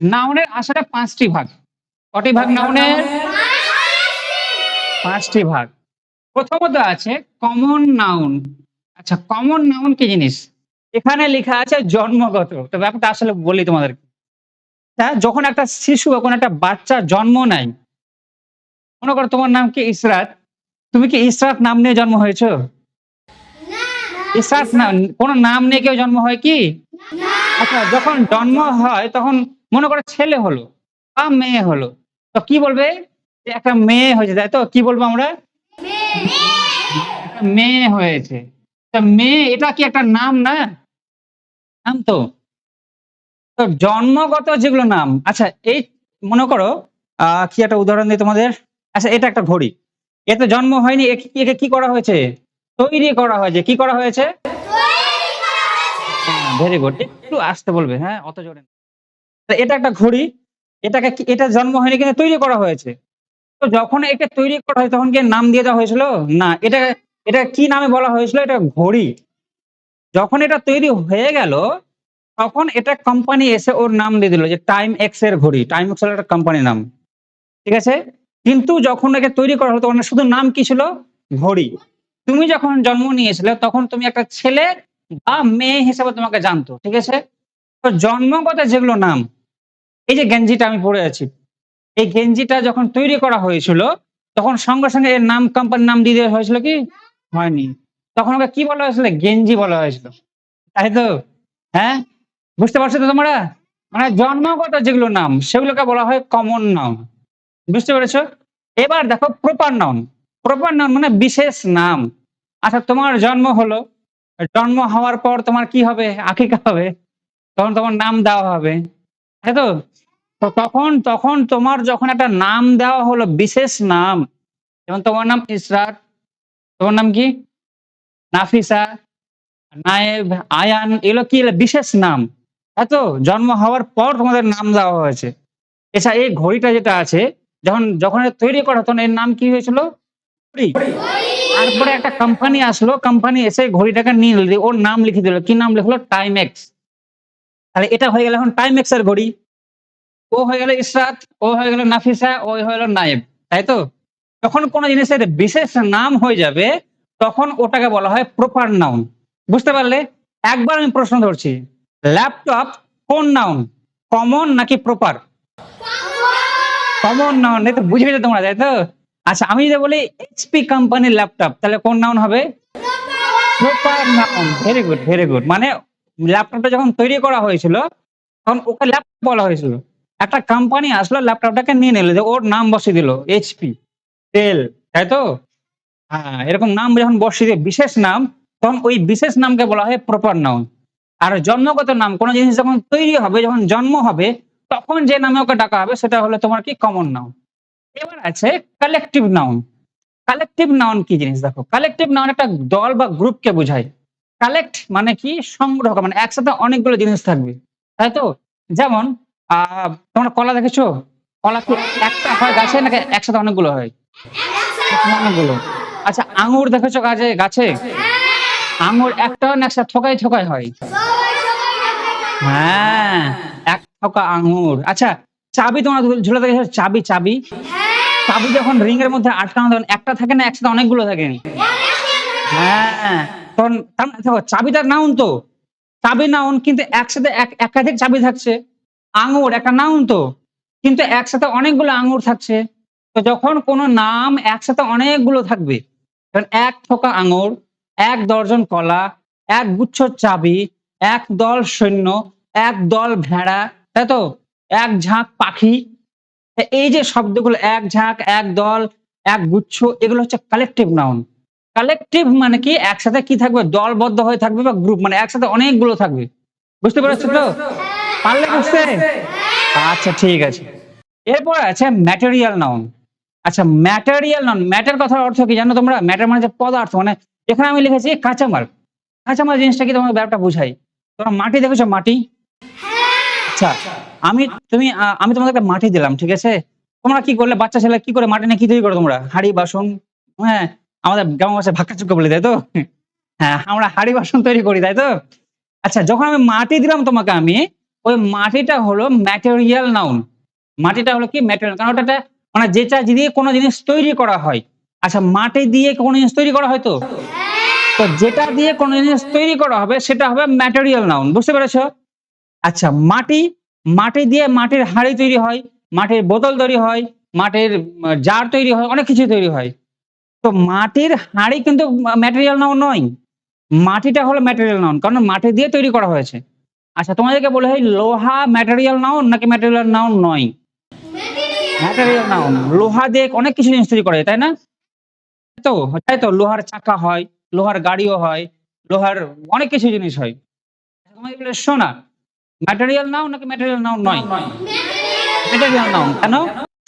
নাউনের আসলে ৫ টি ভাগ। কটি ভাগ নাউনের? ৫ টি ভাগ। প্রথমত আছে কমন নাউন। আচ্ছা, কমন নাউন কি জিনিস? এখানে লেখা আছে জন্মগত। তো ব্যাপারটা আসলে বলি তোমাদেরকে। যখন একটা শিশু বা কোনো একটা বাচ্চা জন্ম নেয়, মনে করো তোমার নাম কি ইসরাত। তুমি কি ইসরাত নাম নিয়ে জন্ম হয়েছো? ইসরাত না, কোনো নাম নিয়ে কেউ জন্ম হয় কি? আচ্ছা, যখন জন্ম হয় তখন মনে করো ছেলে হলো বা মেয়ে হলো। তো কি বলবে? যে একটা মেয়ে হয়েছে, তাই তো? কি বলবো আমরা? একটা মেয়ে হয়েছে। তা মেয়ে এটা কি একটা নাম না? নাম তো। তো জন্মগত যেগুলো নাম, আচ্ছা এই মনে করো কি একটা উদাহরণ দিই তোমাদের। আচ্ছা, এটা একটা ঘড়ি। এতে জন্ম হয়নি, একে কি করা হয়েছে? তৈরি করা হয়েছে। কি করা হয়েছে? হ্যাঁ, ভেরি গুড। একটু আসতে বলবে, হ্যাঁ? অত জোরে না। তো এটা একটা ঘড়ি। এটাকে কি, এটা জন্ম হয়নি কিন্তু তৈরি করা হয়েছে। তো যখন একে তৈরি করা হয় তখন কি নাম দিয়ে দেওয়া হয়েছিল? না। এটা কি নামে বলা হয়েছিল? এটা ঘড়ি। যখন এটা তৈরি হয়ে গেল, তখন এটা কোম্পানি এসে ওর নাম দিয়ে দিল যে টাইম এক্স এর ঘড়ি। টাইম এক্স হলো একটা কোম্পানির নাম। ঠিক আছে? কিন্তু যখন একে তৈরি করা হলো তখন শুধু নাম কি ছিল? ঘড়ি। তুমি যখন জন্ম নিয়েছিলে তখন তুমি একটা ছেলে বা মেয়ে হিসেবে তোমাকে জানতো। ঠিক আছে? তো জন্মগত যেগুলো নাম, এই যে গেঞ্জিটা আমি পড়ে আছি, এই গেঞ্জিটা যখন তৈরি করা হয়েছিল তখন সঙ্গে, সঙ্গে এর নাম কোম্পানির নাম দিয়ে দেওয়া হয়েছিল কি? হয়নি। তখন ওকে কি বলা হয়েছিল? গেঞ্জি বলা হয়েছিল। তাই তো? হ্যাঁ? বুঝতে পারছো তো তোমরা? মানে জন্মগত যেগুলো নাম সেগুলোকে বলা হয় কমন নাউন। বুঝতে পেরেছো? এবার দেখো প্রপার নাউন। প্রপার নাউন মানে বিশেষ নাম। আচ্ছা, তোমার জন্ম হলো, জন্ম হওয়ার পর তোমার কি হবে? আকিকা হবে। তখন তোমার নাম দেওয়া হবে। তাই তো? তো তখন তখন তোমার যখন একটা নাম দেওয়া হলো বিশেষ নাম, যেমন তোমার নাম ইসরাত, তোমার নাম কি? নাফিসা, নায়েব, আয়ান, এগুলো কি? এগুলো বিশেষ নাম। তাই তো? জন্ম হওয়ার পর তোমাদের নাম দেওয়া হয়েছে। এছাড়া এই ঘড়িটা যেটা আছে, যখন এটা তৈরি করা তখন এর নাম কি হয়েছিল? ঘড়ি। তারপরে একটা কোম্পানি আসলো, কোম্পানি এসে ঘড়িটাকে নিয়ে নিল, ওর নাম লিখে দিল। কি নাম লিখলো? টাইমেক্স। তাহলে এটা হয়ে গেল এখন টাইমেক্স এর ঘড়ি। ও হয়ে গেল ইসরাত, ও হয়ে গেল নাফিসা, ও হয়ে গেল নায়েব। তাই তো? যখন কোন জিনিসের বিশেষ নাম হয়ে যাবে তখন ওটাকে বলা হয় প্রপার নাউন। বুঝতে পারলে? একবার আমি প্রশ্ন ধরছি। ল্যাপটপ কোন নাউন? কমন নাকি প্রপার? Common noun. এই তো বুঝে গেছো তোমরা, তাই তো? আচ্ছা, আমি যদি বলি এইচপি কোম্পানির ল্যাপটপ তাহলে কোন নাউন হবে? Proper noun. Very good, very good. মানে ল্যাপটপটা যখন তৈরি করা হয়েছিল তখন ওকে ল্যাপটপ বলা হয়েছিল। একটা কোম্পানি আসলো ল্যাপটপটাকে নিয়ে নিল, যে ওর নাম বসিয়ে দিল এইচপি, ডেল। তাই তো? হ্যাঁ, এরকম নাম যখন বসিয়ে দিয়ে বিশেষ নাম, তখন ওই বিশেষ নামকে বলা হয় প্রপার নাউন। আর জন্মগত নাম, কোন জিনিস যখন তৈরি হবে, যখন জন্ম হবে, তখন যে নামে ওকে ডাকা হবে সেটা হলো তোমার কি? Common noun. এবার আছে কালেকটিভ নাউন। কালেকটিভ নাউন কি জিনিস দেখো। কালেকটিভ নাউন একটা দল বা গ্রুপকে বোঝায়। কালেক্ট মানে কি? সংগ্রহ করা, মানে একসাথে অনেকগুলো জিনিস থাকবে। তাই তো? যেমন আ তোমরা কলা দেখেছো? কলা কি একটা হয় গাছে নাকি একসাথে অনেকগুলো হয়? একসাথে অনেকগুলো। আচ্ছা, আঙ্গুর দেখেছো গাছে? আঙ্গুর একটা হয় না একসাথে থোকায়, থোকায় হয়? হ্যাঁ, এক থোকা আঙ্গুর। আচ্ছা, চাবি তোমরা ঝুলে দেখেছো? চাবি? চাবি যখন রিং এর মধ্যে আটকানো তখন একটা থাকে না একসাথে অনেকগুলো থাকে? হ্যাঁ, তখন তার মানে দেখো চাবিটা নাউন তো। চাবি নাউন কিন্তু একসাথে একাধিক চাবি থাকছে। আঙ্গুর একটা নাউন তো। কিন্তু একসাথে অনেকগুলো আঙ্গুর থাকছে। তো যখন কোন নাম একসাথে অনেকগুলো থাকবে, যেমন ১ থোকা আঙ্গুর, ১ দর্জন কলা, ১ গুচ্ছ চাবি, ১ দল সৈন্য, ১ দল ভেড়া, তাই তো? ১ ঝাঁক পাখি। এই যে শব্দগুলো ১ ঝাঁক, ১ দল, ১ গুচ্ছ, এগুলো হচ্ছে কালেকটিভ নাউন। কালেকটিভ মানে কি? একসাথে কি থাকবে? দলবদ্ধ হয়ে থাকবে বা গ্রুপ, মানে একসাথে অনেকগুলো থাকবে। বুঝতে পেরেছো তো? পারলে বুঝতে? আচ্ছা, ঠিক আছে। এরপরে আছে ম্যাটেরিয়াল নাউন। আচ্ছা, ম্যাটেরিয়াল নাউন, ম্যাটার কথার অর্থ কি জানো তোমরা? ম্যাটার মানে যে পদার্থ, মানে এখানে আমি লিখেছি কাঁচামাল। কাঁচামাল জিনিসটা কি তোমাকে ব্যাপারটা বুঝাই। তোমরা মাটি দেখেছো? মাটি? আচ্ছা, আমি আমি তোমাদের একটা মাটি দিলাম, ঠিক আছে? তোমরা কি করলে? বাচ্চা ছেলে কি করে মাটি নিয়ে কি তৈরি করো তোমরা? হাঁড়ি, বাসন, হ্যাঁ? আমাদের গ্রাম্য ভাষায় ভাক্কাচুক্কা বলি, তাই তো? হ্যাঁ, আমরা হাঁড়ি বাসন তৈরি করি, তাই তো? আচ্ছা, যখন আমি মাটি দিলাম তোমাকে আমি, ওই মাটিটা হলো ম্যাটেরিয়াল নাউন। মাটিটা হলো কি ম্যাটেরিয়াল, কারণ ওটা একটা মানে যেটা দিয়ে কোনো জিনিস তৈরি করা হয়। আচ্ছা, মাটি দিয়ে কোনো জিনিস তৈরি করা হয় তো? তো যেটা দিয়ে কোনো জিনিস তৈরি করা হবে সেটা হবে ম্যাটেরিয়াল নাউন। বুঝতে পেরেছো? আচ্ছা, মাটি দিয়ে মাটির হাঁড়ি তৈরি হয়, মাটির বোতল তৈরি হয়, মাটির জার তৈরি হয়, অনেক কিছু তৈরি হয়। তো মাটির হাঁড়ি কিন্তু ম্যাটেরিয়াল নাউন নয়। মাটিটা হলো ম্যাটেরিয়াল নাউন, কারণ মাটি দিয়ে তৈরি করা হয়েছে। আচ্ছা, তোমাদেরকে বলে হয় লোহা ম্যাটেরিয়াল নাউন নাকি ম্যাটেরিয়াল নাউন নয়? Material noun. লোহা দিয়ে অনেক কিছু জিনিস তৈরি করা যায়, তাই না? তো তাই তো লোহার চাকা হয়, লোহার গাড়িও হয়, লোহার অনেক কিছু জিনিস হয়। তোমাকে বলে সোনা ম্যাটেরিয়াল নাউন নাকি ম্যাটেরিয়াল নাউন নয়? Material noun. কেন?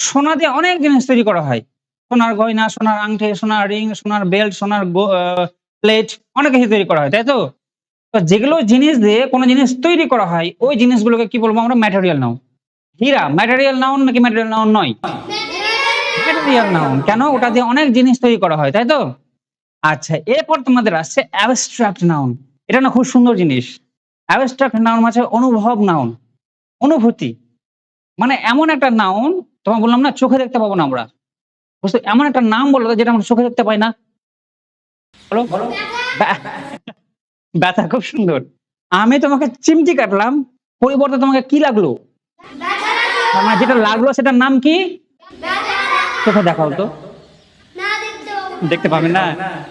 সোনা দিয়ে অনেক জিনিস তৈরি করা হয়। সোনার গয়না, সোনার আংটি, সোনার রিং, সোনার বেল্ট, সোনার প্লেট, অনেক কিছু তৈরি করা হয়, তাই তো? তো যেগুলো জিনিস দিয়ে কোন জিনিস তৈরি করা হয়, ওই জিনিসগুলোকে কি বলবো আমরা? Material noun. হীরা ম্যাটেরিয়াল নাউন নাকি ম্যাটেরিয়াল নাউন নয়? Material noun. কেন? ওটা দিয়ে অনেক জিনিস তৈরি করা হয়, তাই তো? আচ্ছা, এরপর তোমাদের আসছে অ্যাবস্ট্রাক্ট নাউন। এটা না খুব সুন্দর জিনিস। অ্যাবস্ট্রাক্ট নাউন মানে অনুভব নাউন, অনুভূতি। মানে এমন একটা নাউন, তোমায় বললাম না চোখে দেখতে পাবো না আমরা। এমন একটা নাম বলো তো যেটা আমরা চোখে দেখতে পাই না। বলো? ব্যা ব্যথা খুব সুন্দর। আমি তোমাকে চিমটি কাটলাম, পরিবর্তে তোমাকে কি লাগলো? তার মানে যেটা লাগলো সেটার নাম কি? চোখে দেখাও তো। দেখতে পাবে না?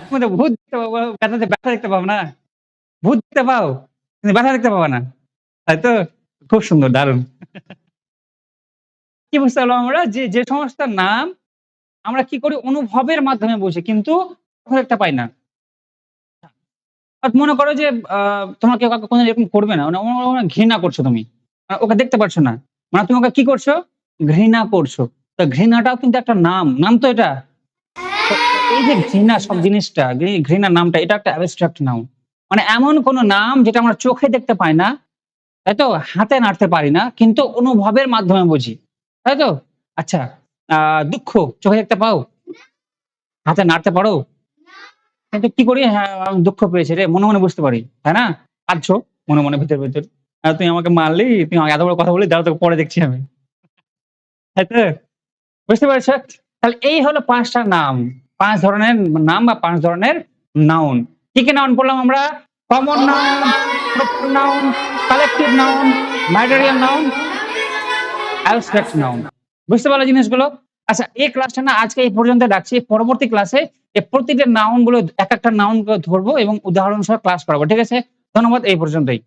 তুমি তো ভূত দেখতে পাবো, ব্যথা দেখতে পাবো না। ভূত দেখতে পাও, কিন্তু ব্যথা দেখতে পাবা না। তাই তো? খুব সুন্দর, দারুণ। কি বুঝতে পারলাম আমরা? যে সমস্ত নাম আমরা কি করি? অনুভবের মাধ্যমে বুঝি, কিন্তু চোখে দেখতে পাই না। মনে করো যে তোমার কেউ কাউকে কোনদিন এরকম করবে না। মানে ঘৃণা করছো তুমি। ওকে দেখতে পারছো না। মানে তুমি ওকে কি করছো? ঘৃণা করছো। তো ঘৃণাটাও কিন্তু একটা নাম। নাম তো এটা। তো এই যে ঘৃণা সব জিনিসটা, ঘৃণা নামটা এটা একটা অ্যাবস্ট্রাক্ট নাউন। মানে এমন কোন নাম যেটা আমরা চোখে দেখতে পাই না, তাই তো? হাতে নাড়তে পারি না, কিন্তু অনুভবের মাধ্যমে বুঝি। তাই তো? আচ্ছা, আ দুঃখ চোখে দেখতে পাও? হাতে নাড়তে পারো? কিন্তু কি করি? হ্যাঁ, আমি দুঃখ পেয়েছি রে। মনে, মনে বুঝতে পারি। তাই না? কাঁদছো মনে, মনে ভিতর, ভিতর। তুই আমাকে মারলি, তুই আমাকে এত বড় কথা বললি, দাঁড়া তোকে পরে দেখছি আমি। তাই তো? বুঝতে পেরেছ? তাহলে এই হলো ৫ টা নাম। ৫ ধরনের নাম বা ৫ ধরনের নাউন। কি, কি নাউন পড়লাম আমরা? Common noun, proper noun, collective noun, material noun, abstract noun. বুঝতে পারলে জিনিসগুলো? আচ্ছা, এই ক্লাসটা না আজকে এই পর্যন্ত রাখছি। পরবর্তী ক্লাসে প্রতিটা নাউন গুলো এক একটা নাউন গুলো ধরবো এবং উদাহরণ সহ ক্লাস করাবো। ঠিক আছে? ধন্যবাদ, এই পর্যন্তই।